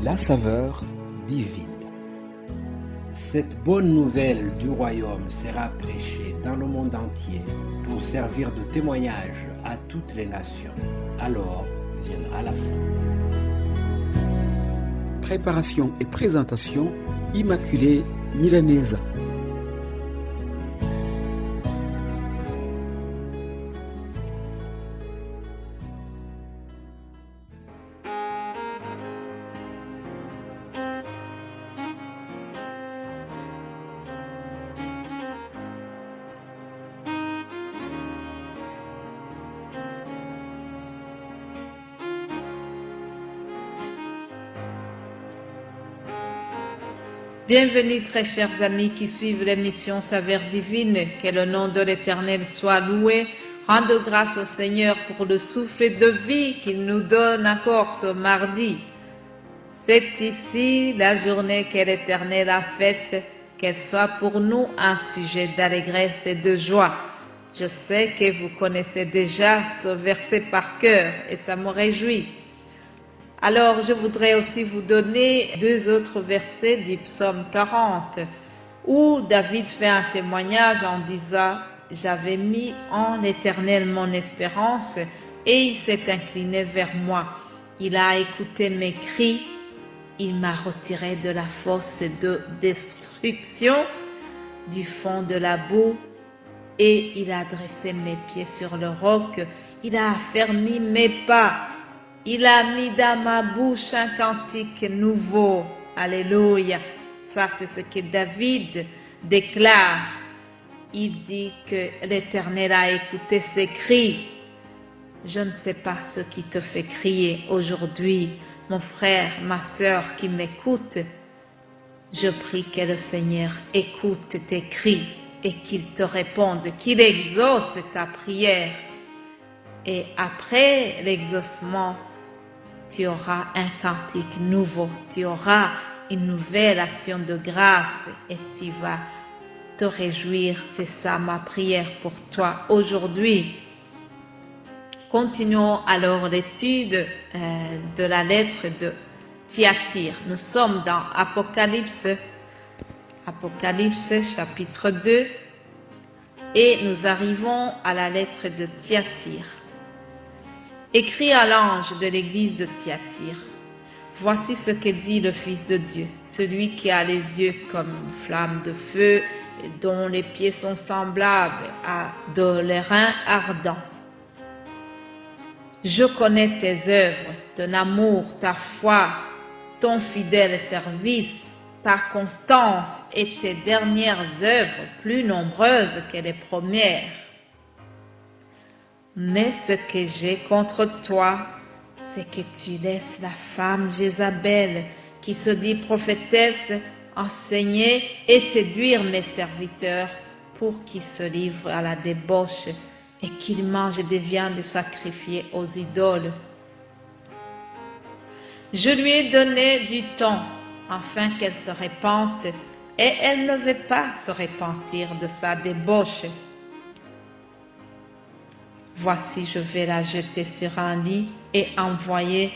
la saveur divine. Cette bonne nouvelle du royaume sera prêchée dans le monde entier pour servir de témoignage à toutes les nations. Alors viendra la fin. Préparation et présentation, Immaculée Milanesa. Bienvenue très chers amis qui suivent l'émission Saveur Divine, que le nom de l'Éternel soit loué. Rendons grâce au Seigneur pour le souffle de vie qu'il nous donne encore ce mardi. C'est ici la journée que l'Éternel a faite, qu'elle soit pour nous un sujet d'allégresse et de joie. Je sais que vous connaissez déjà ce verset par cœur et ça me réjouit. Alors, je voudrais aussi vous donner deux autres versets du psaume 40, où David fait un témoignage en disant « J'avais mis en l'Éternel mon espérance, et il s'est incliné vers moi. Il a écouté mes cris, il m'a retiré de la fosse de destruction, du fond de la boue, et il a dressé mes pieds sur le roc, il a affermi mes pas. Il a mis dans ma bouche un cantique nouveau. Alléluia. Ça, c'est ce que David déclare. Il dit que l'Éternel a écouté ses cris. Je ne sais pas ce qui te fait crier aujourd'hui, mon frère, ma sœur qui m'écoute. Je prie que le Seigneur écoute tes cris et qu'il te réponde, qu'il exauce ta prière. Et après l'exaucement, tu auras un cantique nouveau, tu auras une nouvelle action de grâce et tu vas te réjouir. C'est ça ma prière pour toi aujourd'hui. Continuons alors l'étude de la lettre de Thyatire. Nous sommes dans Apocalypse chapitre 2 et nous arrivons à la lettre de Thyatire. Écrit à l'ange de l'église de Thyatire. Voici ce que dit le Fils de Dieu, celui qui a les yeux comme une flamme de feu, et dont les pieds sont semblables à de l'airain ardent. Je connais tes œuvres, ton amour, ta foi, ton fidèle service, ta constance et tes dernières œuvres plus nombreuses que les premières. Mais ce que j'ai contre toi, c'est que tu laisses la femme Jézabel, qui se dit prophétesse, enseigner et séduire mes serviteurs pour qu'ils se livrent à la débauche et qu'ils mangent des viandes sacrifiées aux idoles. Je lui ai donné du temps afin qu'elle se repente et elle ne veut pas se repentir de sa débauche. Voici, je vais la jeter sur un lit et envoyer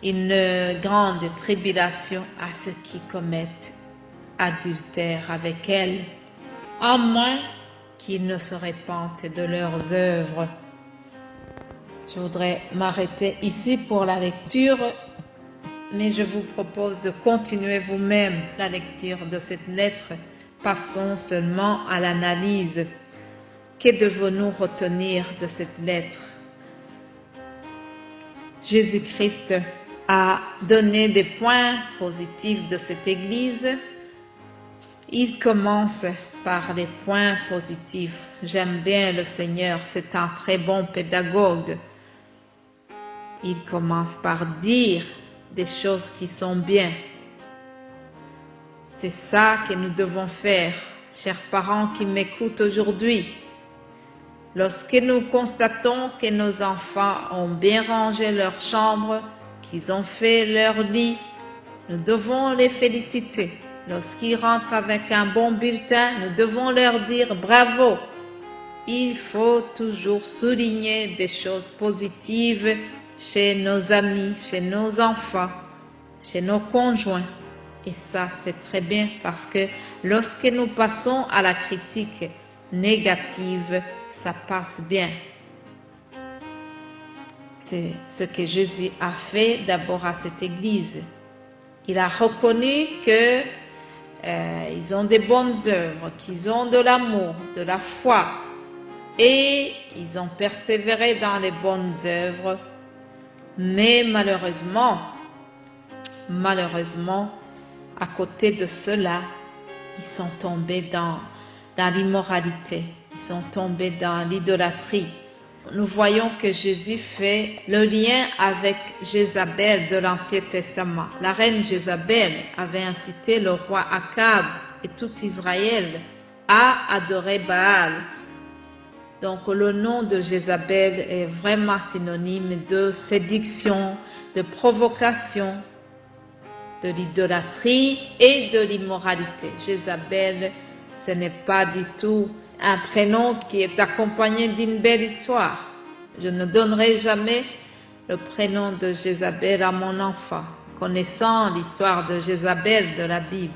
une grande tribulation à ceux qui commettent adultère avec elle, à moins qu'ils ne se repentent de leurs œuvres. Je voudrais m'arrêter ici pour la lecture, mais je vous propose de continuer vous-même la lecture de cette lettre. Passons seulement à l'analyse. Que devons-nous retenir de cette lettre? Jésus-Christ a donné des points positifs de cette Église. Il commence par les points positifs. J'aime bien le Seigneur, c'est un très bon pédagogue. Il commence par dire des choses qui sont bien. C'est ça que nous devons faire, chers parents qui m'écoutent aujourd'hui. Lorsque nous constatons que nos enfants ont bien rangé leur chambre, qu'ils ont fait leur lit, nous devons les féliciter. Lorsqu'ils rentrent avec un bon bulletin, nous devons leur dire bravo. Il faut toujours souligner des choses positives chez nos amis, chez nos enfants. chez nos conjoints. Et ça, c'est très bien parce que lorsque nous passons à la critique négative, ça passe bien. C'est ce que Jésus a fait d'abord à cette église. Il a reconnu que ils ont des bonnes œuvres, qu'ils ont de l'amour, de la foi, et ils ont persévéré dans les bonnes œuvres. Mais malheureusement, à côté de cela, ils sont tombés dans l'immoralité, ils sont tombés dans l'idolâtrie. Nous voyons que Jésus fait le lien avec Jézabel de l'Ancien Testament. La reine Jézabel avait incité le roi Akab et tout Israël à adorer Baal. Donc le nom de Jézabel est vraiment synonyme de séduction, de provocation, de l'idolâtrie et de l'immoralité. Jézabel, ce n'est pas du tout un prénom qui est accompagné d'une belle histoire. Je ne donnerai jamais le prénom de Jézabel à mon enfant, connaissant l'histoire de Jézabel de la Bible.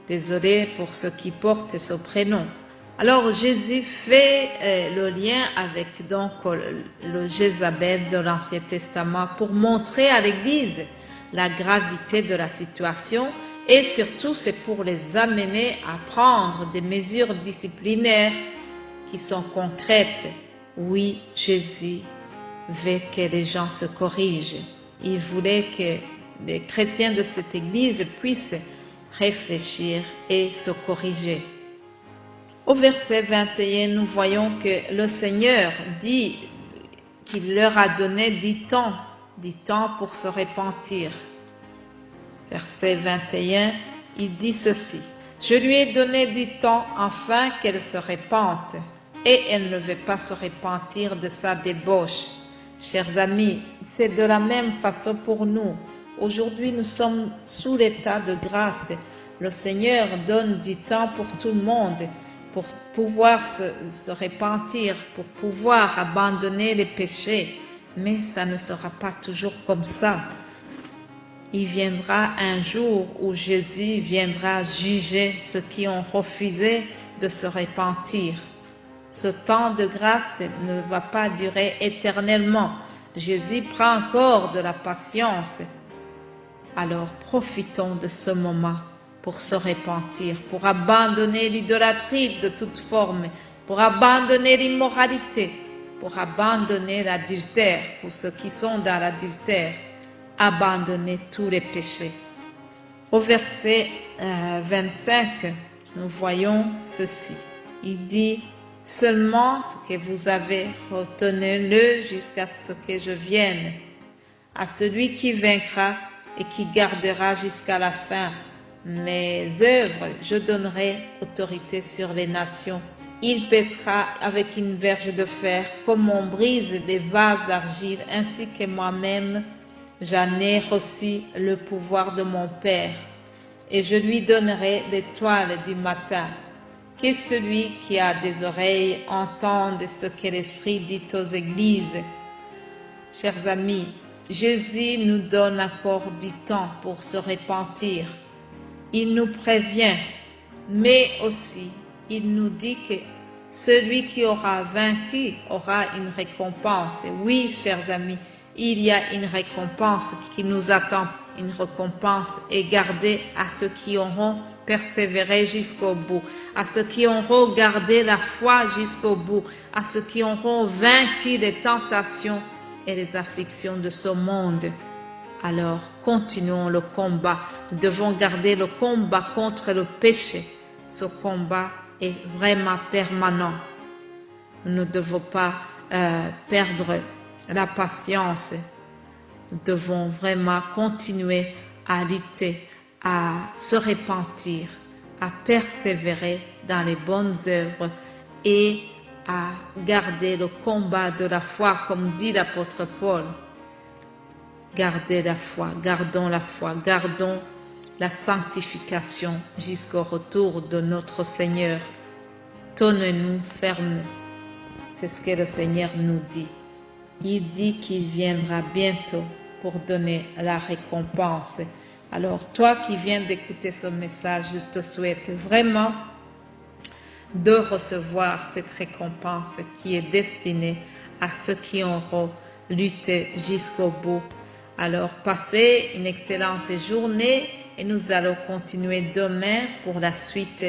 Désolé pour ceux qui portent ce prénom. Alors Jésus fait le lien avec donc le Jézabel de l'Ancien Testament pour montrer à l'Église la gravité de la situation. Et surtout, c'est pour les amener à prendre des mesures disciplinaires qui sont concrètes. Oui, Jésus veut que les gens se corrigent. Il voulait que les chrétiens de cette église puissent réfléchir et se corriger. Au verset 21, nous voyons que le Seigneur dit qu'il leur a donné du temps pour se repentir. Verset 21, il dit ceci. Je lui ai donné du temps afin qu'elle se repente, et elle ne veut pas se repentir de sa débauche. Chers amis, c'est de la même façon pour nous. Aujourd'hui, nous sommes sous l'état de grâce. Le Seigneur donne du temps pour tout le monde, pour pouvoir se repentir, pour pouvoir abandonner les péchés. Mais ça ne sera pas toujours comme ça. Il viendra un jour où Jésus viendra juger ceux qui ont refusé de se repentir. Ce temps de grâce ne va pas durer éternellement. Jésus prend encore de la patience. Alors profitons de ce moment pour se repentir, pour abandonner l'idolâtrie de toute forme, pour abandonner l'immoralité, pour abandonner l'adultère, pour ceux qui sont dans l'adultère. Abandonner tous les péchés. Au verset 25, nous voyons ceci. Il dit, seulement ce que vous avez, retenez-le jusqu'à ce que je vienne. À celui qui vaincra et qui gardera jusqu'à la fin mes œuvres, je donnerai autorité sur les nations. Il pètera avec une verge de fer, comme on brise des vases d'argile, ainsi que moi-même, j'en ai reçu le pouvoir de mon Père, et je lui donnerai l'étoile du matin. Que celui qui a des oreilles entende ce que l'Esprit dit aux églises. Chers amis, Jésus nous donne encore du temps pour se repentir. Il nous prévient, mais aussi il nous dit que celui qui aura vaincu aura une récompense. Oui, chers amis, il y a une récompense qui nous attend. Une récompense est gardée à ceux qui auront persévéré jusqu'au bout, à ceux qui auront gardé la foi jusqu'au bout, à ceux qui auront vaincu les tentations et les afflictions de ce monde. Alors, continuons le combat. Nous devons garder le combat contre le péché. Ce combat est vraiment permanent. Nous ne devons pas perdre la patience. Nous devons vraiment continuer à lutter, à se repentir, à persévérer dans les bonnes œuvres et à garder le combat de la foi, comme dit l'apôtre Paul. Gardez la foi, gardons la sanctification jusqu'au retour de notre Seigneur. Tenez-nous fermes. C'est ce que le Seigneur nous dit. Il dit qu'il viendra bientôt pour donner la récompense. Alors toi qui viens d'écouter ce message, je te souhaite vraiment de recevoir cette récompense qui est destinée à ceux qui auront lutté jusqu'au bout. Alors passez une excellente journée et nous allons continuer demain pour la suite